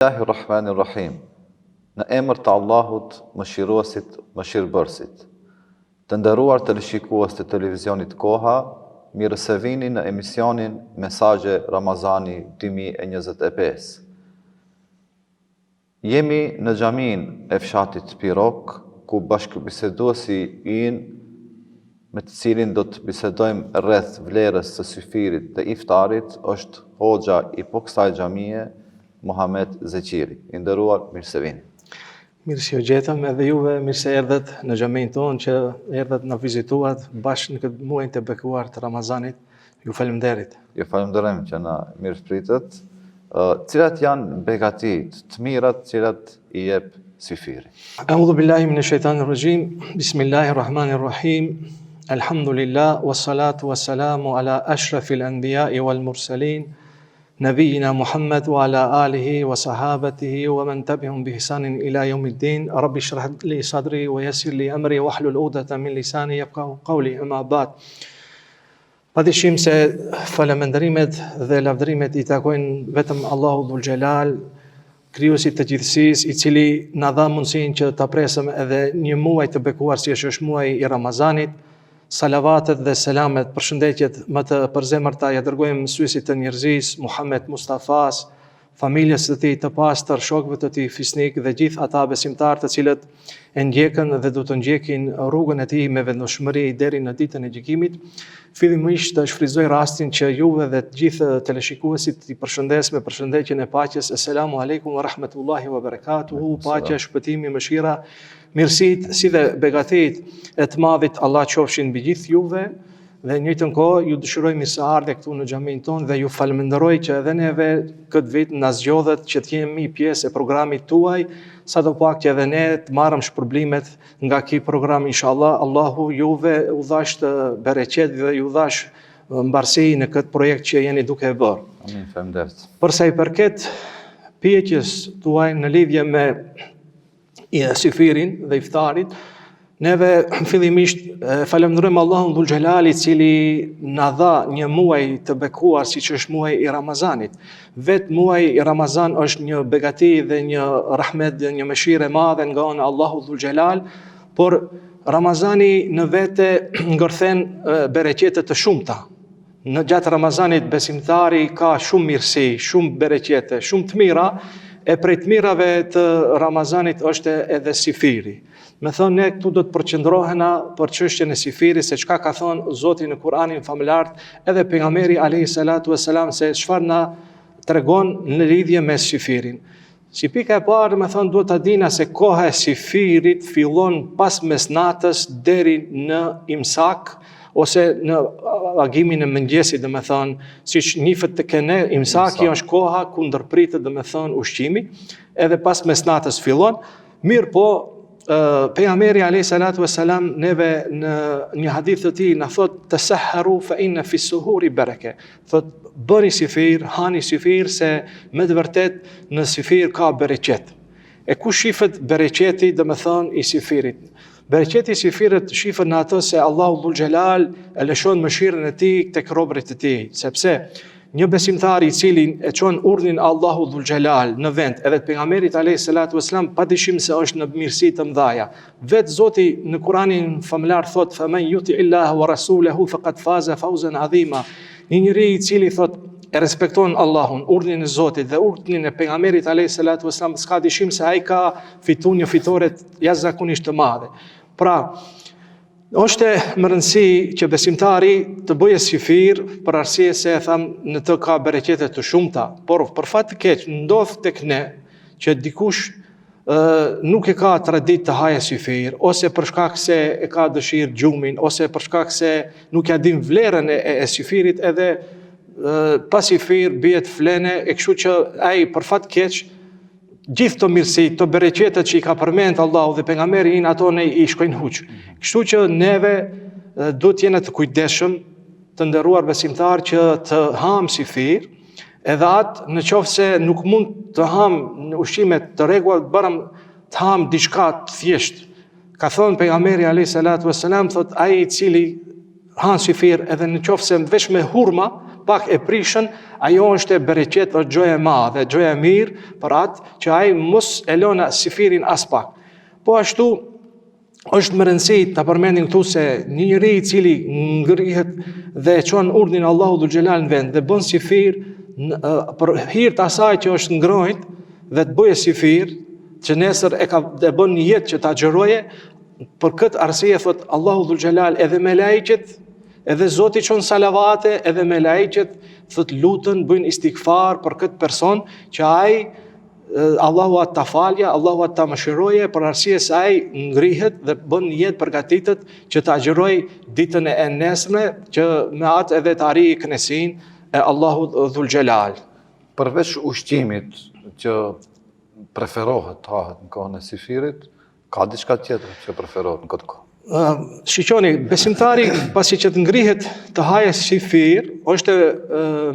Bismillahirrahmanirrahim. Në emër të Allahut, mëshiruesit, mëshirëbërësit. Të nderuar teleshikues të televizionit Koha, mirë se vini në emisionin Mesazhe Ramazani 2025. Jemi në xhamin e fshatit Pirok, ku bashkëbiseduesi ynë me të cilin do të bisedojmë rreth vlerës së syfirit dhe iftarit është hoxha i kësaj xhamie, Muhamet Zeqiri. I nderuar, mirë se vini. Mirë se u gjetëm edhe juve, mirë se erdhët në xhamin tonë që erdhët na vizituat bashkë në këtë muaj të bekuar të Ramazanit. Ju falemnderit. Ju falemnderojmë që na mirëpritet. Cilat janë begatit të mirat cilat i jep syfiri? A'udhu billahi minash shaitanir rajim. Bismillahirrahmanirrahim. Alhamdulillah wassalatu wassalamu ala ashrafil anbiya'i wal mursalin. نبينا محمد وعلى آله وصحابته ومن تبعهم بإحسان إلى يوم الدين رب اشرح لي صدري ويسر لي أمري واحلل عقدة من لساني يفقهوا قولي أما بعد. Padyshim se falënderimet dhe lavdërimet I takojnë vetëm Allahu Dhul Xhelal, krijuesit të gjithësisë, I cili na dha mundësinë që ta presëm edhe një muaj të bekuar si është muaji I Ramazanit. Salavatet dhe selamet, përshëndetjet më të përzemërta ja dërgojmë mësuesit të njerëzisë, Muhammed Mustafas, familjes së tij të pastër, shokëve të tij fisnik dhe gjithë ata besimtarë të cilët e ndjekën dhe do të ndjekin rrugën e tij me vendoshmëri deri në ditën e gjykimit. Fillimisht të shfrytëzoj rastin që juve dhe të gjithë teleshikuesit I përshëndes me përshëndetjen e paqes. Assalamu alaikum wa rahmatullahi wa barakatuhu. Paqja, shpëtimi, mëshira, mirësitë si dhe begatitë e të madhit Allah qofshin mbi gjithë juve. Dhe në njëjtën kohë ju dëshiroj mirëseardhje këtu në xhamin tonë dhe ju falenderoj që edhe neve këtë vit na zgjodhet që të jemi pjesë e programit tuaj, sadopak që edhe ne të marrim shpërblimet nga ky program inshallah. Allahu juve u dhash të bereqet dhe ju dhash mbarësi në këtë projekt që jeni duke e bërë. Amin, faleminderit. Për sa I përket pyetjes tuaj në lidhje me syfirin dhe iftarit, neve fillimisht falenderojmë Allahun Dhul Xhelal I cili na dha një muaj të bekuar siç është muaji I Ramazanit. Vetë muaji I Ramazan është një begati dhe një rahmet dhe një mëshirë e madhe nga ana Allahu Dhul Xhelal, por Ramazani në vete ngërthen bereqete të shumta. Në gjatë Ramazanit besimtari ka shumë mirësi, shumë bereqete, shumë të mira, e prej të mirave të Ramazanit është edhe sifiri. Me thonë ne këtu do të përqendrohena për çështjen e sifirit, se çka ka thonë Zoti në Kur'anin famulart, edhe pejgamberi alayhi salatu vesselam se çfarë na tregon në lidhje me sifirin. Si pika e parë, me thonë duhet ta dina se koha e sifirit fillon pas mesnatës deri në imsak ose në agimin e mëngjesit, dhe me thonë, siç nifet të kene, imsaki është koha ku ndërpritet, dhe me thonë, ushqimi, edhe pas mesnatës fillon, mirë po, pejgamberi alayhi salatu vesselam neve në një hadith të tij na thot tasahharu fa inna fi suhuri baraka. Thot bëni sifir, hani sifir se me të vërtet në sifir ka bereqet. E ku shifet bereqeti, dhe me thonë I sifirit? Bereqeti I sifirit shifet në atë se Allahu Dhul Xhelal e lëshon mëshirën e tij tek robërit e tij, sepse një besimtar I cili e çon urdhrin Allahu Dhul Xhelal në vend, edhe pejgamberit alayhi salatu vesselam, padyshim se është në mirësi të mëdha. Vet Zoti në Kur'anin famullar thot: "Faman yuti illaha wa rasulahu faqad faza fawzan azima." Një njeri I cili thot e respekton Allahun, urdhrin e Zotit dhe urdhrin e pejgamberit alayhi salatu vesselam, s'ka dyshim se ai ka fituar një fitore jashtëzakonisht të madhe. Pra, është më rëndësi që besimtari të bëjë sifir për arsye se në të ka bereqete të shumta, por për fat të keq ndodh tek ne që dikush nuk e ka tradit të haje sifir, ose për shkak se e ka dëshirë gjumin, ose për shkak se nuk ja din vlerën e sifirit, edhe pas sifir bëhet flene, e kështu që ai për fat të keq gjithë të mirësi, të bereqetet që I ka përmend Allahu dhe pejgamberi ato ne I shkojnë huq. Kështu që neve duhet të jena të kujdesshëm, të nderuar besimtar, që të ham sifir, edhe atë në qoftë se nuk mund të ham në ushqimet të rregullt, bërëm të ham diçka të thjesht. Ka thënë pejgamberi alayhi salatu vesselam, thot ai I cili han sifir edhe në qoftë se veç me hurma, pak e prishën, ajo është e bereqet, është gjoja e madhe, gjoja e mirë për atë që ai mos e lënë sifirin as pak. Po ashtu është më rëndësi ta përmendim këtu se një njeri i cili ngrihet dhe e çon urdhrin e Allahut dhul xhelal në vend dhe bën sifir për hir të asaj që është ngrohtë dhe të bëjë sifir, që nesër e bën një jetë që ta xheroje, për këtë arsye thot Allahu dhul xhelal edhe me lajqet, edhe Zoti çon salavate, edhe me lajqet thot lutën, bëjnë istigfar për këtë person që ai Allahu atë ta falja, Allahu atë ta mëshiroje, për arsye se ai ngrihet dhe bën një jetë përgatitet që ta xheroj ditën e nesërme, që me atë edhe të arrijë kënaqësinë e Allahut dhul xhelal. Përveç ushqimit që preferohet të hahet në kohën e sifirit, ka diçka tjetër që preferohet në këtë kohë? Shiqoni, besimtari pasi që të ngrihet të hajë sifir, është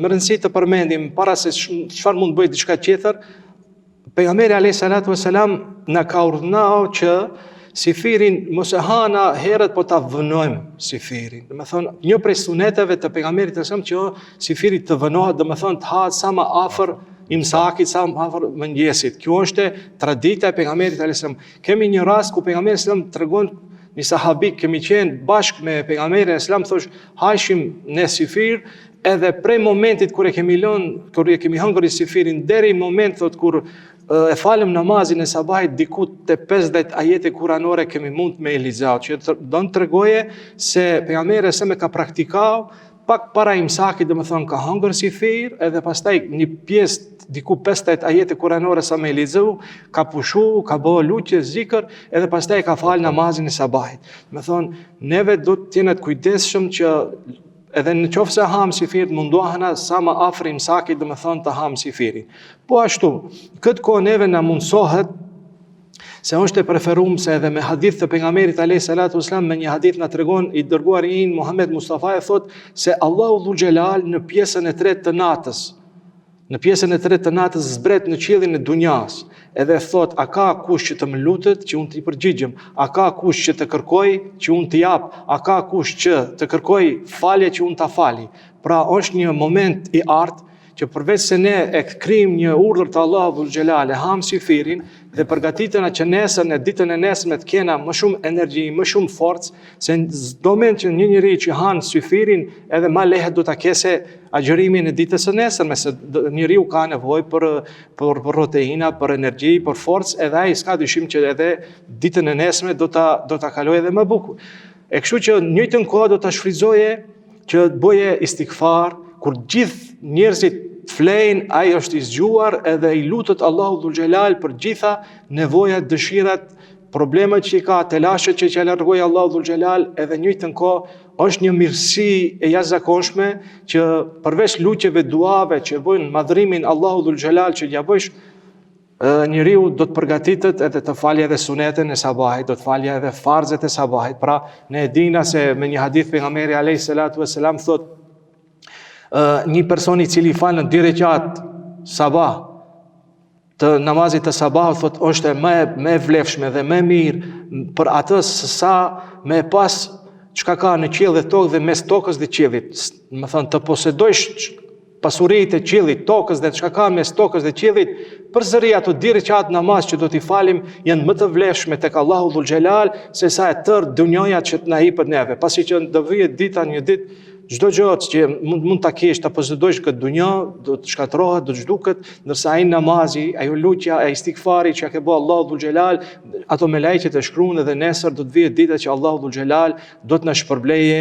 më rëndësi të përmendim para se çfarë mund bëjë diçka tjetër. Pejgamberi alayhis salatu wassalam na ka urdhëruar që sifirin mos e hana herët, po ta vënojmë sifirin. Do të thonë, një prej suneteve të pejgamberit sallallahu alajhi wasallam që sifiri të vënohet, do të thonë të hahet sa më afër imsakit, sa më afër mëngjesit. Kjo është tradita e pejgamberit sallallahu alajhi wasallam. Kemi një rast ku pejgamberi sallallahu alajhi wasallam tregon një sahabi, kemi qenë bashkë me pejgamberin sallallahu alajhi wasallam, thosh hajshim në sifir, edhe prej momentit kur e kemi hëngur sifirin deri në moment thot kur e falem namazin e sabahit, diku te 50 ajete kuranore kemi mund me lexuar, që do të tregoje se pejgamberi se me ka praktikau pak para imsakit, domethënë ka hëngur sifir, edhe pastaj një pjesë diku 50 ajete kuranore sa me lexu, ka pushu, ka bë lutje, zikër, edhe pastaj ka fal namazin e sabahit. Domethënë neve do të jemi të kujdesshëm që edhe në qoftë se ham sifirin, mundohena sa më afër imsakit, do të thonë të ham sifirin. Po ashtu, këtë kohë neve na mundsohet se është e preferuar se edhe me hadith të pejgamberit alayhis salatu wasalam, me një hadith na tregon i dërguari i Muhammed Mustafa e thot se Allahu dhul xhelal në pjesën e tretë të natës zbret në qiellin e dunjas, edhe thot, a ka kush që të më lutet që unë t'i përgjigjem, a ka kush që të kërkoj që unë t'i jap, a ka kush që të kërkoj falje që unë t'a fali. Pra është një moment i artë që përveç se ne e krijm një urdhër të Allahut dhul xhelal, e ham sifirin dhe përgatitena që nesër në ditën e nesërme të kena më shumë energji, më shumë forcë, se në moment që një njeri që han sifirin edhe ma lehet do ta kese agjërimin e ditës së nesërme, se njeriu ka nevojë për proteina, për energji, për forcë, edhe ai s'ka dyshim që edhe ditën e nesërme do ta kalojë edhe më bukur. E kështu që në njëjtën kohë do ta shfrytëzoje që të bëje istigfar, kur gjithë njerëzit flejnë, ai është i zgjuar edhe i lutet Allahu dhul xhelal për gjitha nevojat, dëshirat, problemet që i ka, telashet që i largoi Allahu dhul xhelal, edhe njëjtën kohë është një mirësi e jashtëzakonshme që përveç lutjeve, duave që bëjnë madhrimin Allahu dhul xhelal që ja bësh, njeriu do të përgatitet edhe të falë edhe suneten e sabahit, do të falë edhe farzet e sabahit. Pra ne e dina se me një hadith pejgamberi alayhis salatu wassalam thot një person i cili fal në 2 rekat sabah të namazit të sabahut, thot është më e vlefshme dhe më mirë për atë sa me pas çka ka në qiell dhe tokë dhe mes tokës dhe qiellit. Do të thonë të posedojsh pasuritë e qiellit, tokës dhe çka ka mes tokës dhe qiellit, përsëri ato 2 rekat namaz që do t'i falim janë më të vlefshme tek Allahu dhul xhelal se sa e tërë dunjoja që na hipet neve. Pasi që do vihet dita një ditë çdo gjë që mund ta kesh, ta posedojsh këtë dunjë, do të shkatërrohet, do të zhduket, ndërsa ai namazi, ajo lutja, ai istigfari që ka bëu Allahu dhul xhelal, ato me lajqet e shkruan edhe nesër do të vijë dita që Allahu dhul xhelal do të na shpërbleje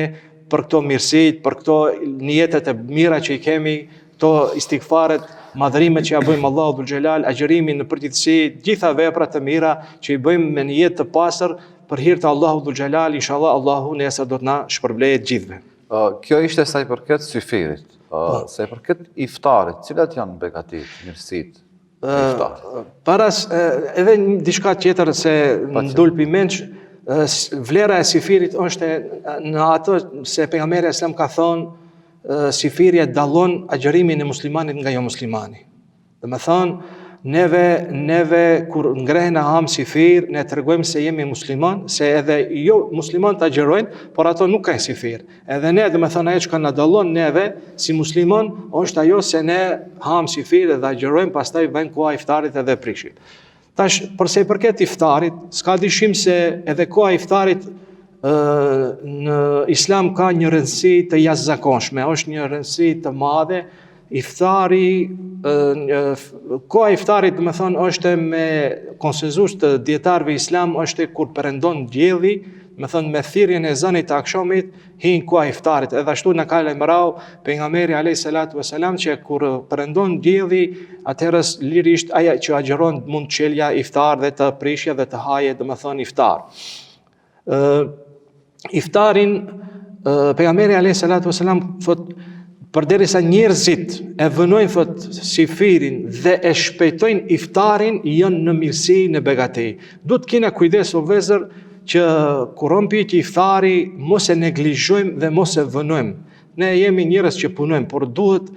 për këto mirësitë, për këto niyetet e mira që i kemi, këto istigfaret, madhrimet që ja bëjmë Allahu dhul xhelal, agjërimin në përgjithësi, gjitha veprat të mira që i bëjmë me niyet të pastër për hir të Allahu dhul xhelal, inshallah Allahu nesër do të na shpërblejë gjithëve. Kjo ishte sa i përket syfirit, sa i përket iftarit, cilat janë begatit, mirësit e iftarit? Paras, edhe diçka tjetër se ndul pimenç, vlera e sifirit është në atë se pejgamberi sallallahu ka thonë sifiri e dallon agjërimin e muslimanit nga jo muslimani. Do të thonë, neve kur ngrehen ham si thirr, ne tregojmë se jemi musliman, se edhe jo musliman të agjerojnë, por ato nuk kanë si thirr. Edhe ne, dhe me thënë ajo që ka na dallon neve si musliman, është ajo se ne ham si thirr dhe agjerojmë, pastaj vjen koha e iftarit edhe prishim. Tash, përse i përket iftarit, s'ka dyshim se edhe koha e iftarit në Islam ka një rëndësi të jashtëzakonshme, është një rëndësi të madhe. Iftari, koha e iftarit, do të thonë, është me konsenzus të dietarëve islam, është kur perëndon dielli, do të thonë me thirrjen e ezanit të akşamit, hin koha e iftarit. Edhe ashtu na ka lajmërau pejgamberi alayhis salatu wasalam që kur perëndon dielli, atëherë lirisht aja që agjeron mund të çelja iftar dhe të prishja dhe të haje, do të thonë iftar. Iftarin pejgamberi alayhis salatu wasalam thotë përderisa njerëzit e vënojnë thot si firin dhe e shpejtojnë iftarin, janë në mirësi, në begati. Duhet kena kujdes o vëllezër që kur rompi iftari mos e neglizhojmë dhe mos e vënojmë. Ne jemi njerëz që punojmë, por duhet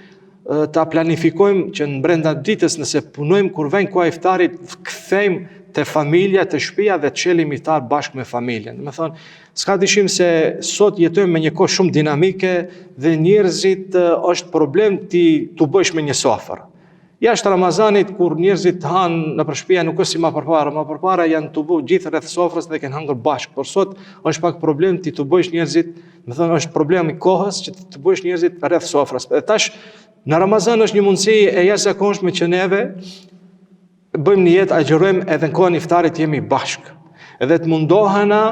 ta planifikojmë që në brenda ditës nëse punojmë kur vjen koha e iftarit kthejmë te familja, te shtëpia dhe të çelim iftar bashkë me familjen. Do të thonë, s'ka dyshim se sot jetojmë me një kohë shumë dinamike dhe njerëzit është problem ti tu bësh me një sofër. Jashtë Ramazanit kur njerëzit hanë në shtëpia nuk është si më përpara janë tu bë gjithë rreth sofrës dhe kanë hëngur bashkë. Por sot është pak problem ti tu bësh njerëzit, do thonë është problem i kohës që tu bësh njerëzit rreth sofrës. Dhe tash në Ramazan është një mundësi e jashtëzakonshme që neve bëjmë një jetë, agjerojmë edhe në kohën e iftarit jemi bashkë. Edhe të mundohena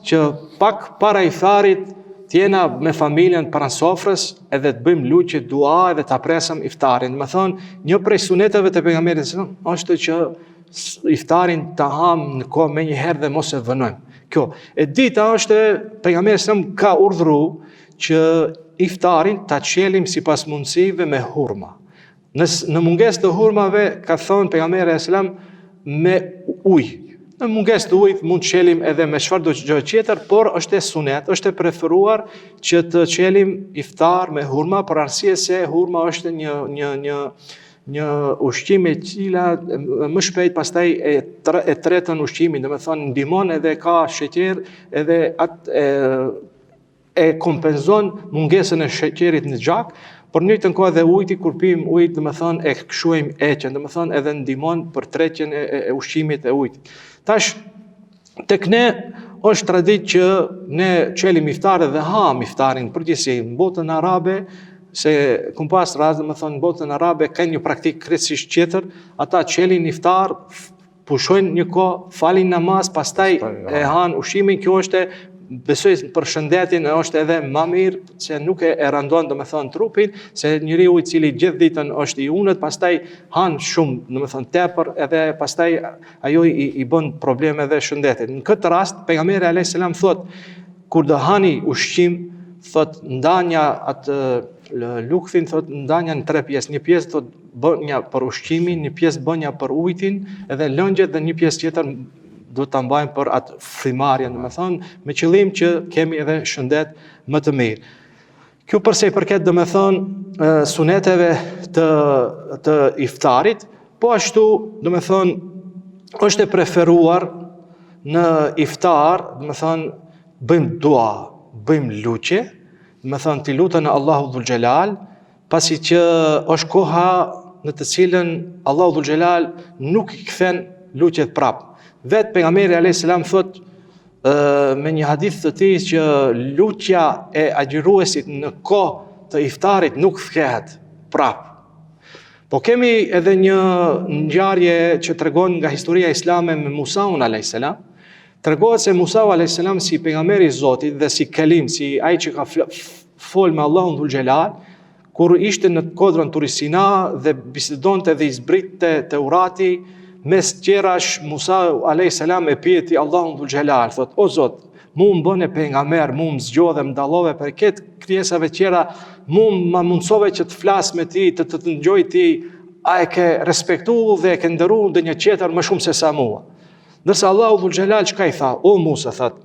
që pak para iftarit t'jena me familjen pranë sofrës edhe të bëjmë lutje, dua edhe ta presëm iftarin. Më thonë, një prej suneteve të pejgamberit është që iftarin ta ham në kohë me një herë dhe mos e vënojmë. Kjo. E dita është pejgamberi ka urdhëruar që iftarin ta çelim sipas mundësive me hurma. Në mungesë të hurmave, ka thonë pejgamberi selam me ujë. Në mungesë të ujit mund të çelim edhe me çfarëdo gjë tjetër, por është e sunet, është e preferuar që të çelim iftar me hurma, për arsye se hurma është një ushqim e cila më shpejt pastaj e tretën ushqimin, do të thonë ndihmon edhe ka sheqer edhe e kompenzon mungesën e sheqerit në gjak. Por në njëjtën kohë edhe ujti, kur pim ujit, do të thonë e kshujmë eqen, do të thonë edhe ndihmon për tretjen e ushqimit e ujit. Tash tek ne është traditë që ne çelim iftar dhe ham iftarin përgjithësi në botën arabe, se kum pas rast, do të thonë në botën arabe ka një praktikë krejtësisht tjetër, ata çelin iftar, pushojnë një kohë, falin namaz, pastaj e han ushqimin. Kjo është besoj për shëndetin është edhe më mirë se nuk e randon do të thonë trupin, se njeriu i cili gjithë ditën është i unët, pastaj han shumë, do të thonë tepër, edhe pastaj ajo i bën probleme edhe shëndetit. Në këtë rast pejgamberi alayhis salam thotë kur do hani ushqim, thotë ndanja atë lukthin, thotë ndanja në 3 pjesë. Një pjesë thotë bënja për ushqimin, një pjesë bënja për ujtin, edhe lëngjet dhe një pjesë tjetër do ta mbajmë për atë frimarjen, do të thonë, me qëllim që kemi edhe shëndet më të mirë. Kjo përse i përket, do të thonë, suneteve të iftarit, po ashtu, do të thonë, është e preferuar në iftar, do të thonë, bëjmë dua, bëjmë lutje, do të thonë, ti lutën Allahu Dhul Xhelal, pasi që është koha në të cilën Allahu Dhul Xhelal nuk i kthen lutjet prapë. Vetë pejgamberi alayhis salam thot me një hadith të tij që lutja e agjëruesit në kohë të iftarit nuk kthehet prap. Po kemi edhe një ngjarje që tregon nga historia islame me Musaun alayhis salam. Tregohet se Musa alayhis salam si pejgamberi i Zotit dhe si kelim, si ai që ka fol me Allahun Dhul Xhelal, kur ishte në kodrën Turi Sina dhe bisedonte dhe i zbritte Teurati, mes tjerash Musa alayhis salam e pyeti Allahun Dhul Xhelal, thot: o Zot, mu më bëne pejgamber, mu më zgjodhe, më dallove për këtë krijesave tjera, mu më mundsove që të flas me ti, të dëgjoj ti, a e ke respektuar dhe e ke nderuar ndonjë tjetër më shumë se sa mua. Ndërsa Allahu Dhul Xhelal çka i tha? O Musa, thot,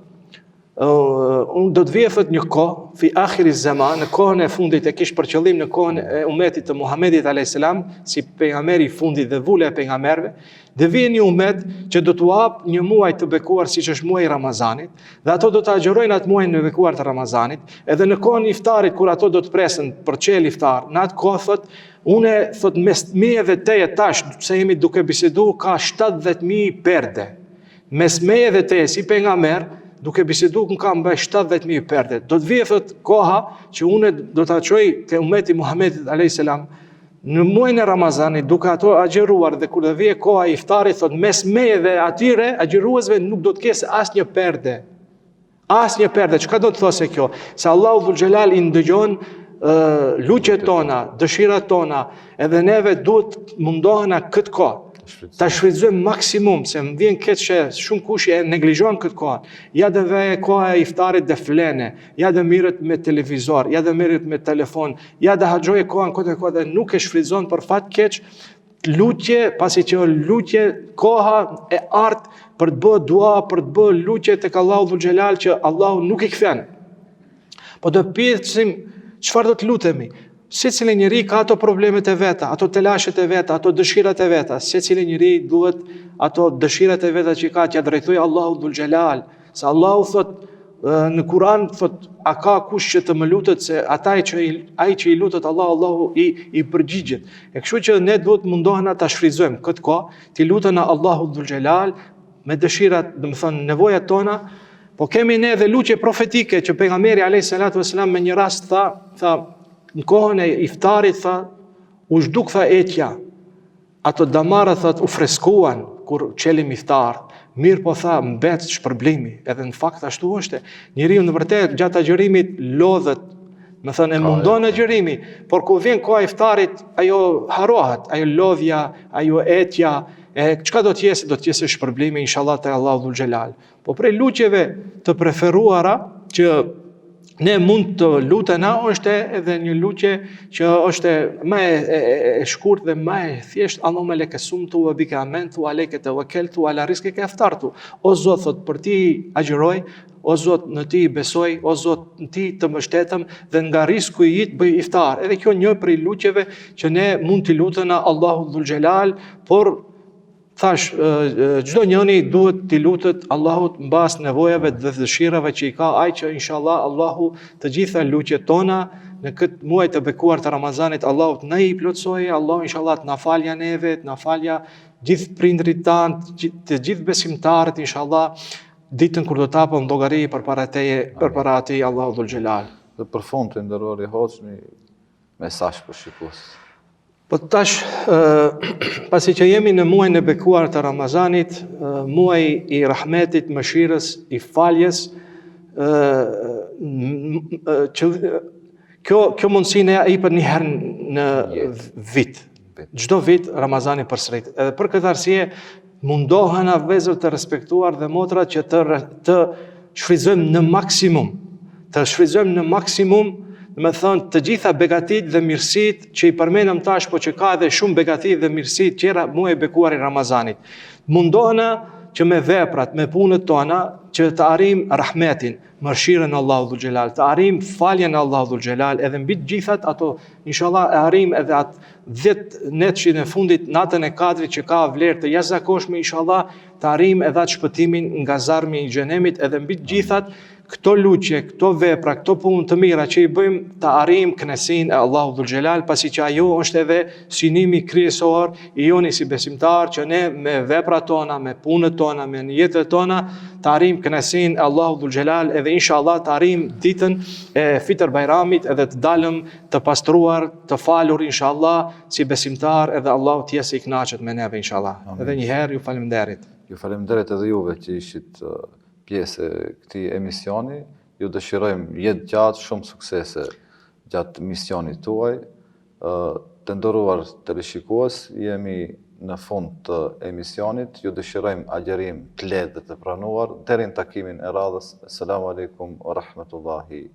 unë do të vijë thot një kohë, fi akhiri zaman, në kohën e fundit e kish për qëllim në kohën e umetit të Muhamedit a.s. si pejgamberi i fundit dhe vule e pejgamberëve, dhe vijë një umet që do t'u hap një muaj të bekuar siç është muaji i Ramazanit, dhe ato do të agjërojnë atë muajin e bekuar të Ramazanit, edhe në kohën e iftarit kur ato do të presen për çel iftar, në atë kohë thot, unë thot mes meje dhe teje tash, se jemi duke bisedu, ka 70.000 perde. Mes meje dhe teje si pejgamber, duke bisedu ku kam bëj 70.000 perde. Do të vijë thot koha që unë do ta çoj te umeti Muhamedit a.s. në muajin e Ramazanit, duke ato agjëruar, dhe kur do vijë koha e iftarit, thot mes meje dhe atyre agjëruesve nuk do të kesh asnjë perde. Asnjë perde. Çka do të thosë kjo? Se Allahu dhul xhelal i ndëgjon luqet tona, dëshirat tona, edhe neve duhet mundohena këtë kohë ta shfrytëzojmë maksimum, se më vjen keq që shumë kush e neglizhon këtë kohë. Ja dhe veje koha e iftarit dhe flene, ja dhe mirët me televizor, ja dhe mirët me telefon, ja dhe haxhoje kohën kohë dhe nuk e shfrytëzon për fat keq lutje, pasi që lutje koha e artë për të bë dua, për të bë lutje tek Allahu dhul xhelal që Allahu nuk i kthen. Po do pyesim çfarë do të lutemi. Secili njeri ka ato problemet e veta, ato telashet e veta, ato dëshirat e veta. Secili njeri duhet ato dëshirat e veta që ka t'ja drejtojë Allahu dhul xhelal. Se Allahu thot në Kur'an thot, a ka kush që të më lutet, se ai që i lutet Allahu i përgjigjet. E kështu që ne duhet mundohena ta shfrytëzojmë këtë kohë, t'i lutena Allahu dhul xhelal me dëshirat, domethënë nevojat tona. Po kemi ne edhe lutje profetike që pejgamberi alayhis salatu wasalam me një rast tha në kohën e iftarit, tha, u zhduk, tha, etja. Ato damarët, tha, u freskuan kur qelim iftar. Mirë po, tha, mbet shpërblimi. Edhe në fakt ashtu është. Njeriu në vërtet gjatë agjërimit lodhet, me thënë e mundon agjërimi, por kur vjen koha iftarit, ajo harohet, ajo lodhja, ajo etja, çka do të jetë? Do të jetë shpërblimi inshallah te Allahu dhul xhelal. Po prej lutjeve të preferuara që ne mund të lutena, është edhe një lutje që është më e shkurt dhe më e thjesht. Allahumma leke sumtu wa bika amantu wa alayka tawakkaltu wa ala rizqika aftartu. O Zot, thot, për ti agjëroj, o Zot, në ti besoj, o Zot, në ti të mbështetem dhe nga risku i jit bëj iftar. Edhe kjo një prej lutjeve që ne mund t'i lutena Allahu dhul xhelal, por thash, çdo njëri duhet t'i lutet Allahut mbas nevojave dhe dëshirave që i ka ai, që inshallah Allahu të gjitha lutjet tona në këtë muaj të bekuar të Ramazanit Allahut na i plotësojë. Allahu inshallah të na falja neve, të na falja gjithë prindrit tanë, të gjithë besimtarët inshallah ditën kur do të hapëm llogari përpara atij Allahu dhul xhelal. Dhe për fund të nderuar i hoxh, një mesazh për shikuesit. Po tash, pasi që jemi në muajin e bekuar të Ramazanit, muaj i rahmetit, mëshirës, i faljes, kjo mundësi ne i për një herë në vit. Çdo vit Ramazani përsëritet. Edhe për këtë arsye mundohena vëllezër të respektuar dhe motra që të shfrytëzojmë në maksimum. Të shfrytëzojmë në maksimum, me thënë, të gjitha begatit dhe mirësit që i përmenëm tash, po që ka edhe shumë begatit dhe mirësit qera muaj bekuar i Ramazanit. Mundohena që me veprat, me punët tona, që të arrim rahmetin, mëshirën Allahu dhul xhelal, të arrim faljen Allahu dhul xhelal, edhe mbi të gjithat ato, inshallah e arrim edhe atë 10 netëshin e fundit, natën e kadrit që ka vlerë të jashtëzakonshme, inshallah të arrim edhe atë shpëtimin nga zarmi i xhenemit, edhe mbi të gjithat këto lutje, këto vepra, këto punë të mira që i bëjmë, të arrim kënaqësinë e Allahu dhul xhelal, pasi që ajo është edhe synimi kryesor i joni si besimtar, që ne me veprat tona, me punët tona, me jetët tona, të arrim kënaqësinë e Allahu dhul xhelal, edhe inshallah të arrim ditën e Fitr Bajramit, edhe të dalëm të pastruar, të falur inshallah si besimtar, edhe Allahu të jesë i kënaqur me neve inshallah. Edhe një herë ju faleminderit. Ju faleminderit edhe juve që ishit pjesë e këtij emisioni. Ju dëshirojmë jetë gjatë, shumë suksese gjatë misionit tuaj. Të nderuar teleshikues, jemi në fund të emisionit. Ju dëshirojmë agjerim të lehtë dhe të pranuar deri në takimin e radhës. Asalamu alaikum wa rahmatullahi.